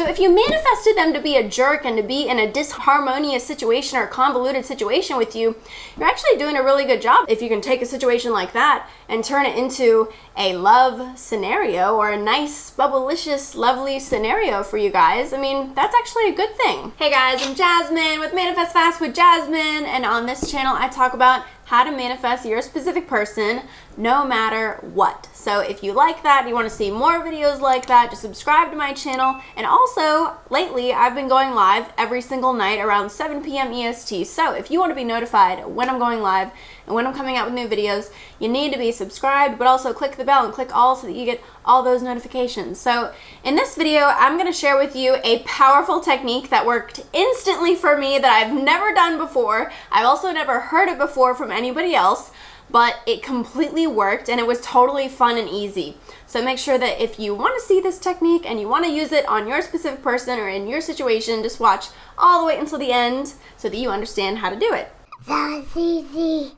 So if you manifested them to be a jerk and to be in a disharmonious situation or convoluted situation with you, you're actually doing a really good job if you can take a situation like that and turn it into a love scenario or a nice, bubblicious, lovely scenario for you guys. I mean, that's actually a good thing. Hey guys, I'm Jasmine with Manifest Fast with Jasmine, and on this channel I talk about how to manifest your specific person no matter what. So if you like that, you want to see more videos like that, just subscribe to my channel. And also, lately, I've been going live every single night around 7 p.m. EST. So if you want to be notified when I'm going live and when I'm coming out with new videos, you need to be subscribed, but also click the bell and click all so that you get all those notifications. So in this video, I'm going to share with you a powerful technique that worked instantly for me that I've never done before. I've also never heard it before from anybody else, but it completely worked and it was totally fun and easy. So make sure that if you want to see this technique and you want to use it on your specific person or in your situation, just watch all the way until the end so that you understand how to do it. That's easy.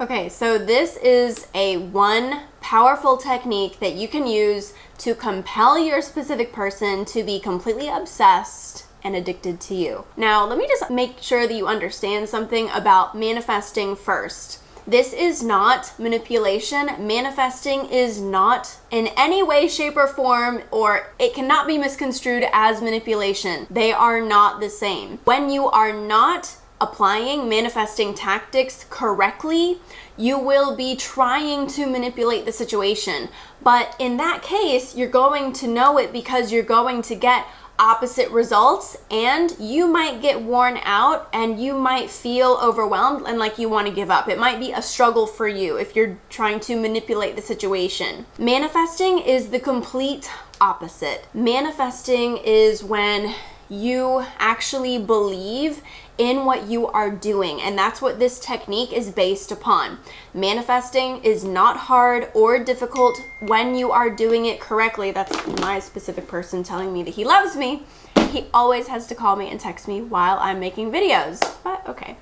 Okay, so this is one powerful technique that you can use to compel your specific person to be completely obsessed and addicted to you. Now, let me just make sure that you understand something about manifesting first. This is not manipulation. Manifesting is not in any way, shape, or form, or it cannot be misconstrued as manipulation. They are not the same. When you are not applying manifesting tactics correctly, you will be trying to manipulate the situation. But in that case, you're going to know it because you're going to get opposite results, and you might get worn out and you might feel overwhelmed and like you want to give up. It might be a struggle for you if you're trying to manipulate the situation. Manifesting is the complete opposite. Manifesting is when you actually believe in what you are doing, and that's what this technique is based upon. Manifesting is not hard or difficult when you are doing it correctly. That's my specific person telling me that he loves me. He always has to call me and text me while I'm making videos, but okay.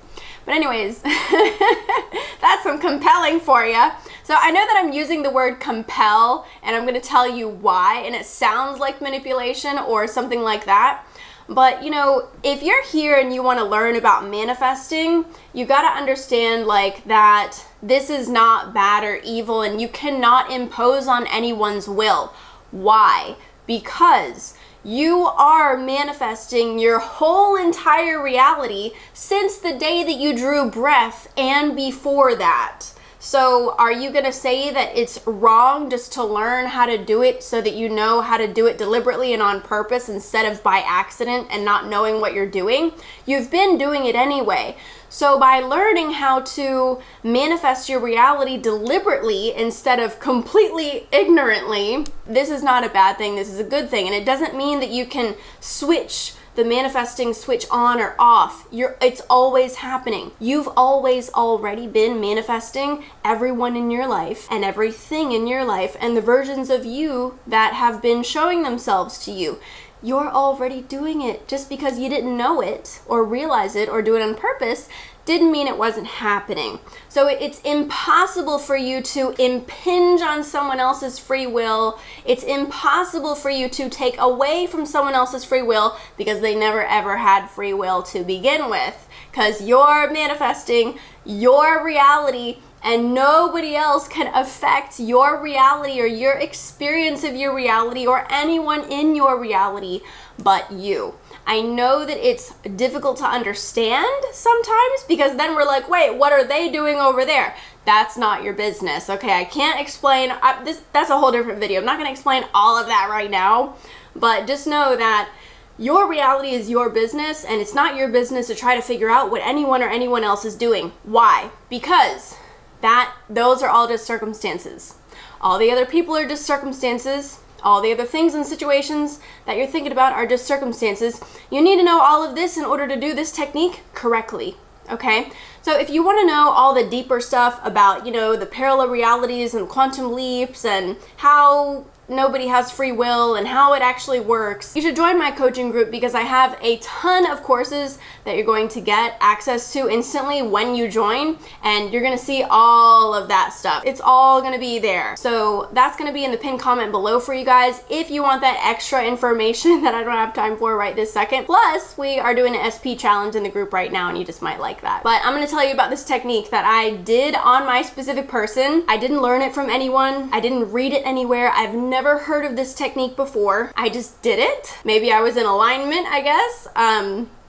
But anyways, that's some compelling for you. So I know that I'm using the word compel, and I'm gonna tell you why, and it sounds like manipulation or something like that. But you know, if you're here and you want to learn about manifesting, you got to understand like that this is not bad or evil, and you cannot impose on anyone's will. Why? Because you are manifesting your whole entire reality since the day that you drew breath and before that. So are you going to say that it's wrong just to learn how to do it so that you know how to do it deliberately and on purpose instead of by accident and not knowing what you're doing? You've been doing it anyway. So by learning how to manifest your reality deliberately instead of completely ignorantly, this is not a bad thing. This is a good thing. And it doesn't mean that you can switch the manifesting switch on or off. It's always happening. You've always already been manifesting everyone in your life and everything in your life and the versions of you that have been showing themselves to you. You're already doing it. Just because you didn't know it or realize it or do it on purpose didn't mean it wasn't happening. So it's impossible for you to impinge on someone else's free will. It's impossible for you to take away from someone else's free will because they never ever had free will to begin with. Because you're manifesting your reality, and nobody else can affect your reality or your experience of your reality or anyone in your reality but you. I know that it's difficult to understand sometimes because then we're like, wait, what are they doing over there? That's not your business. Okay, I can't explain, that's a whole different video. I'm not gonna explain all of that right now, but just know that your reality is your business, and it's not your business to try to figure out what anyone or anyone else is doing. Why? Because those are all just circumstances. All the other people are just circumstances. All the other things and situations that you're thinking about are just circumstances. You need to know all of this in order to do this technique correctly, okay? So if you want to know all the deeper stuff about, you know, the parallel realities and quantum leaps and how nobody has free will and how it actually works, you should join my coaching group because I have a ton of courses that you're going to get access to instantly when you join, and you're gonna see all of that stuff. It's all gonna be there. So that's gonna be in the pinned comment below for you guys if you want that extra information that I don't have time for right this second. Plus, we are doing an SP challenge in the group right now and you just might like that. But I'm gonna tell you about this technique that I did on my specific person. I didn't learn it from anyone. I didn't read it anywhere. I've never heard of this technique before. I just did it. Maybe I was in alignment, I guess.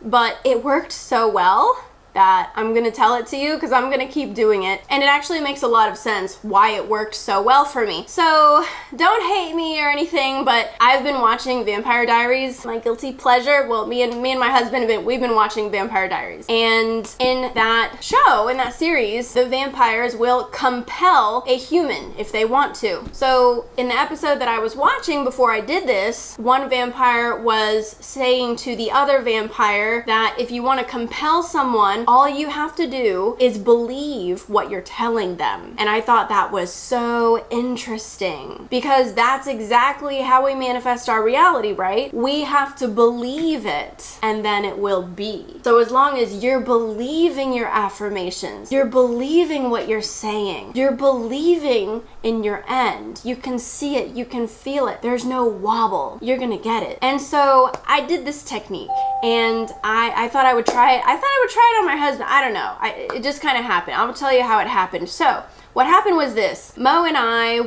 But it worked so well that I'm gonna tell it to you because I'm gonna keep doing it. And it actually makes a lot of sense why it worked so well for me. So don't hate me or anything, but I've been watching Vampire Diaries, my guilty pleasure. Well, me and my husband we've been watching Vampire Diaries. And in that show, in that series, the vampires will compel a human if they want to. So in the episode that I was watching before I did this, one vampire was saying to the other vampire that if you want to compel someone, all you have to do is believe what you're telling them. And I thought that was so interesting because that's exactly how we manifest our reality, right? We have to believe it and then it will be. So as long as you're believing your affirmations, you're believing what you're saying, you're believing in your end, you can see it, you can feel it, there's no wobble, you're gonna get it. And so I did this technique and I thought I would try it. I thought I would try it on my husband. I don't know. It just kind of happened. I'll tell you how it happened. So what happened was this. Mo and I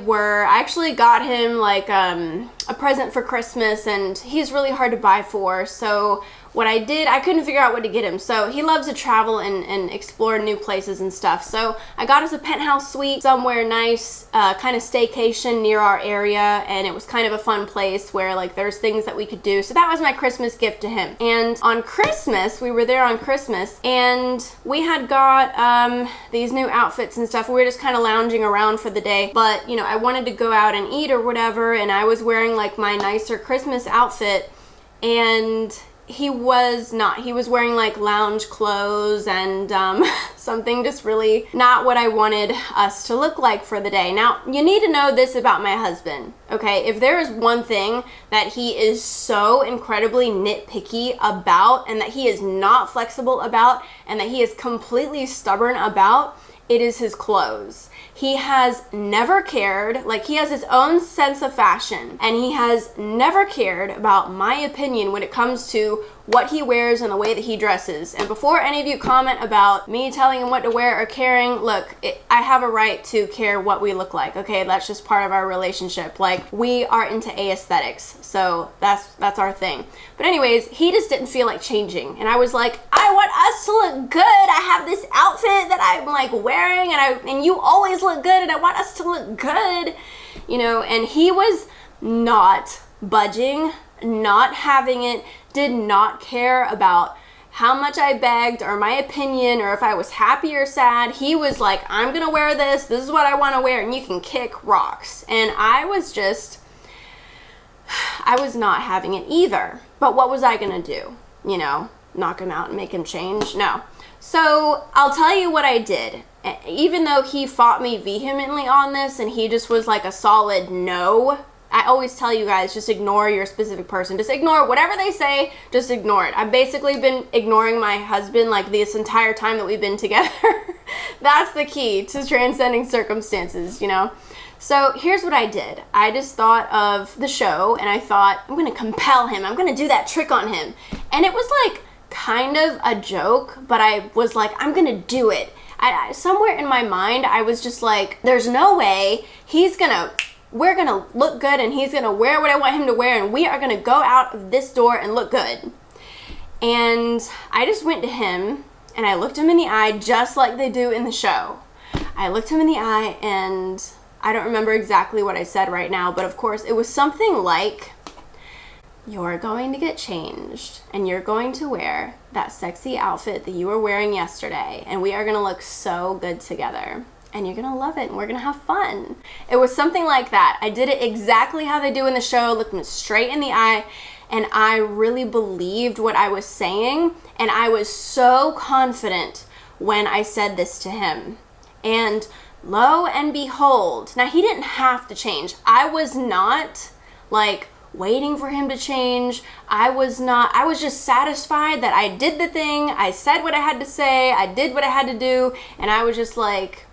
actually got him like a present for Christmas, and he's really hard to buy for. So what I did, I couldn't figure out what to get him. So he loves to travel and explore new places and stuff. So I got us a penthouse suite somewhere nice, kind of staycation near our area. And it was kind of a fun place where like there's things that we could do. So that was my Christmas gift to him. And on Christmas, we were there on Christmas and we had got these new outfits and stuff. We were just kind of lounging around for the day. But you know, I wanted to go out and eat or whatever. And I was wearing like my nicer Christmas outfit, and he was not. He was wearing like lounge clothes and something just really not what I wanted us to look like for the day. Now, you need to know this about my husband, okay? If there is one thing that he is so incredibly nitpicky about and that he is not flexible about and that he is completely stubborn about, it is his clothes. He has never cared, like he has his own sense of fashion, and he has never cared about my opinion when it comes to what he wears and the way that he dresses. And before any of you comment about me telling him what to wear or caring, look, I have a right to care what we look like, okay? That's just part of our relationship. Like, we are into aesthetics, so that's our thing. But anyways, he just didn't feel like changing. And I was like, I want us to look good. I have this outfit that I'm like wearing and you always look good and I want us to look good, you know? And he was not budging, not having it, did not care about how much I begged or my opinion or if I was happy or sad. He was like, I'm gonna wear this is what I want to wear and you can kick rocks. And I was not having it either. But what was I gonna do? You know, knock him out and make him change? No. So I'll tell you what I did. Even though he fought me vehemently on this and he just was like a solid no, I always tell you guys, just ignore your specific person. Just ignore whatever they say, just ignore it. I've basically been ignoring my husband like this entire time that we've been together. That's the key to transcending circumstances, you know? So here's what I did. I just thought of the show and I thought, I'm gonna compel him. I'm gonna do that trick on him. And it was like kind of a joke, but I was like, I'm gonna do it. Somewhere in my mind, I was just like, there's no way we're gonna look good and he's gonna wear what I want him to wear and we are gonna go out of this door and look good. And I just went to him and I looked him in the eye just like they do in the show. I looked him in the eye and I don't remember exactly what I said right now, but of course it was something like, you're going to get changed and you're going to wear that sexy outfit that you were wearing yesterday and we are gonna look so good together. And you're gonna love it and we're gonna have fun. It was something like that. I did it exactly how they do in the show, looked him straight in the eye, and I really believed what I was saying, and I was so confident when I said this to him. And lo and behold, now he didn't have to change. I was not like waiting for him to change. I was just satisfied that I did the thing. I said what I had to say. I did what I had to do. And I was just like,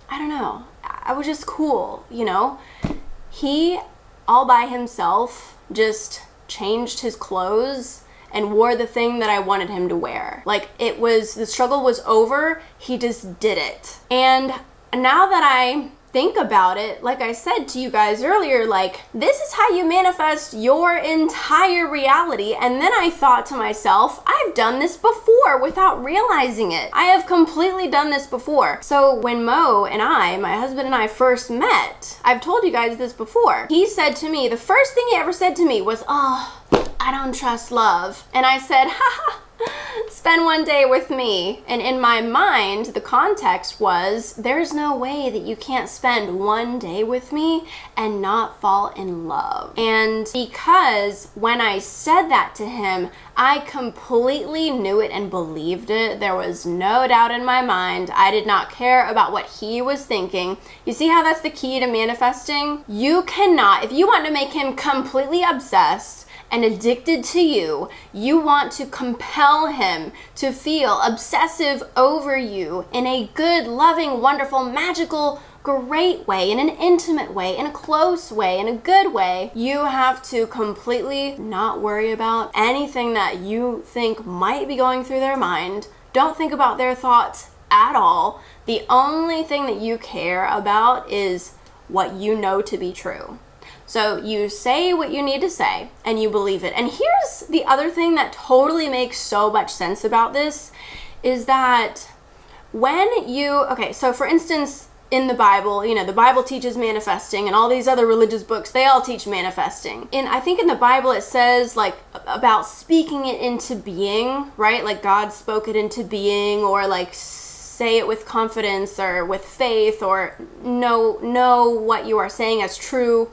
I don't know. I was just cool, you know? He, all by himself, just changed his clothes and wore the thing that I wanted him to wear. Like, the struggle was over. He just did it. And now that I think about it, like I said to you guys earlier, like, this is how you manifest your entire reality. And then I thought to myself, I've done this before without realizing it. I have completely done this before. So when Mo and my husband and I first met, I've told you guys this before, he said to me, the first thing he ever said to me was, "Oh, I don't trust love." And I said, "Ha, spend one day with me." And in my mind, the context was, there's no way that you can't spend one day with me and not fall in love. And because when I said that to him, I completely knew it and believed it. There was no doubt in my mind. I did not care about what he was thinking. You see how that's the key to manifesting? You cannot, if you want to make him completely obsessed and addicted to you, you want to compel him to feel obsessive over you in a good, loving, wonderful, magical, great way, in an intimate way, in a close way, in a good way. You have to completely not worry about anything that you think might be going through their mind. Don't think about their thoughts at all. The only thing that you care about is what you know to be true. So you say what you need to say and you believe it. And here's the other thing that totally makes so much sense about this is that so for instance, in the Bible, you know, the Bible teaches manifesting, and all these other religious books, they all teach manifesting. And I think in the Bible it says like about speaking it into being, right? Like God spoke it into being, or like say it with confidence or with faith, or know what you are saying as true.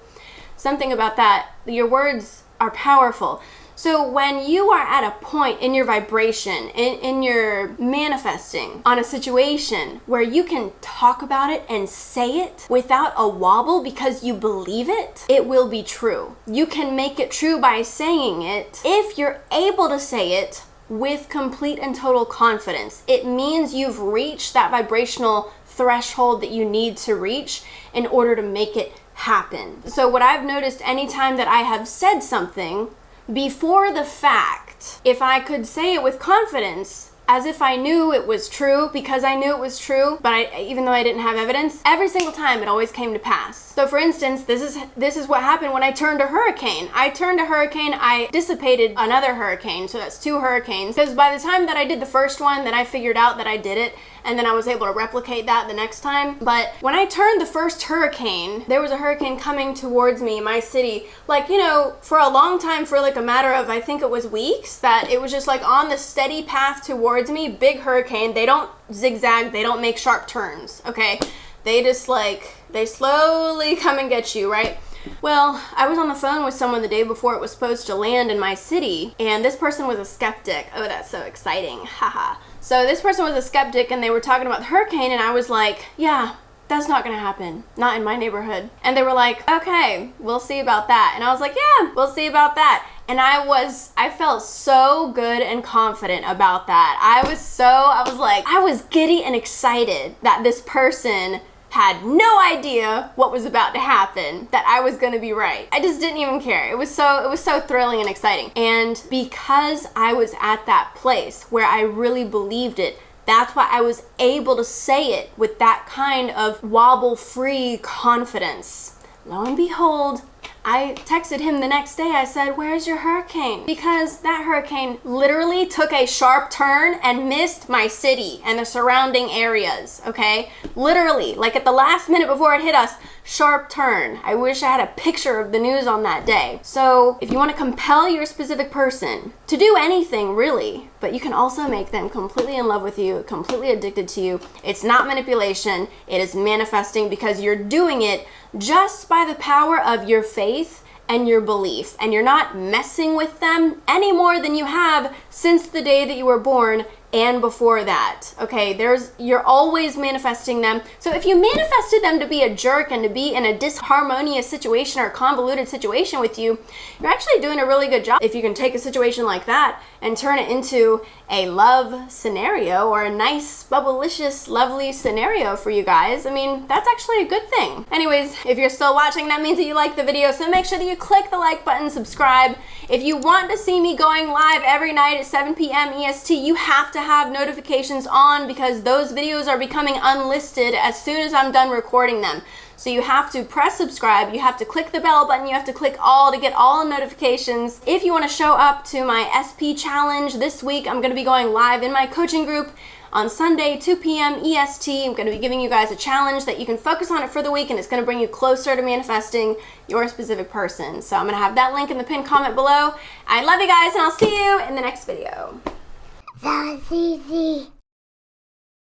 Something about that. Your words are powerful. So when you are at a point in your vibration, in your manifesting on a situation where you can talk about it and say it without a wobble because you believe it, it will be true. You can make it true by saying it. If you're able to say it with complete and total confidence, it means you've reached that vibrational threshold that you need to reach in order to make it happen. So what I've noticed anytime that I have said something before the fact, if I could say it with confidence, as if I knew it was true, because I knew it was true, but even though I didn't have evidence, every single time it always came to pass. So for instance, this is what happened when I turned a hurricane. I dissipated another hurricane, so that's 2 hurricanes, because by the time that I did the first one, then I figured out that I did it, and then I was able to replicate that the next time. But when I turned the first hurricane, there was a hurricane coming towards me in my city, like, you know, for a long time, for like a matter of, I think it was weeks, that it was just like on the steady path towards me, big hurricane. They don't zigzag, they don't make sharp turns, okay? They just like, they slowly come and get you, right? Well, I was on the phone with someone the day before it was supposed to land in my city, and this person was a skeptic. Oh, that's so exciting, haha. So this person was a skeptic, and they were talking about the hurricane, and I was like, yeah, that's not gonna happen. Not in my neighborhood. And they were like, okay, we'll see about that. And I was like, yeah, we'll see about that. And I felt so good and confident about that. I was giddy and excited that this person had no idea what was about to happen, that I was gonna be right. I just didn't even care. It was so thrilling and exciting. And because I was at that place where I really believed it, that's why I was able to say it with that kind of wobble-free confidence. Lo and behold, I texted him the next day. I said, "Where's your hurricane?" Because that hurricane literally took a sharp turn and missed my city and the surrounding areas, okay? Literally, like at the last minute before it hit us, sharp turn. I wish I had a picture of the news on that day. So if you want to compel your specific person to do anything, really, but you can also make them completely in love with you, completely addicted to you. It's not manipulation. It is manifesting because you're doing it just by the power of your faith and your belief. And you're not messing with them any more than you have since the day that you were born and before that. Okay, you're always manifesting them. So if you manifested them to be a jerk and to be in a disharmonious situation or convoluted situation with you, you're actually doing a really good job. If you can take a situation like that and turn it into a love scenario or a nice, bubblicious, lovely scenario for you guys, I mean, that's actually a good thing. Anyways, if you're still watching, that means that you like the video, so make sure that you click the like button, subscribe. If you want to see me going live every night at 7 p.m. EST, you have to have notifications on because those videos are becoming unlisted as soon as I'm done recording them. So you have to press subscribe, you have to click the bell button, you have to click all to get all notifications. If you want to show up to my SP challenge this week, I'm going to be going live in my coaching group on Sunday, 2 p.m. EST. I'm going to be giving you guys a challenge that you can focus on it for the week, and it's going to bring you closer to manifesting your specific person. So I'm going to have that link in the pinned comment below. I love you guys, and I'll see you in the next video. That's easy.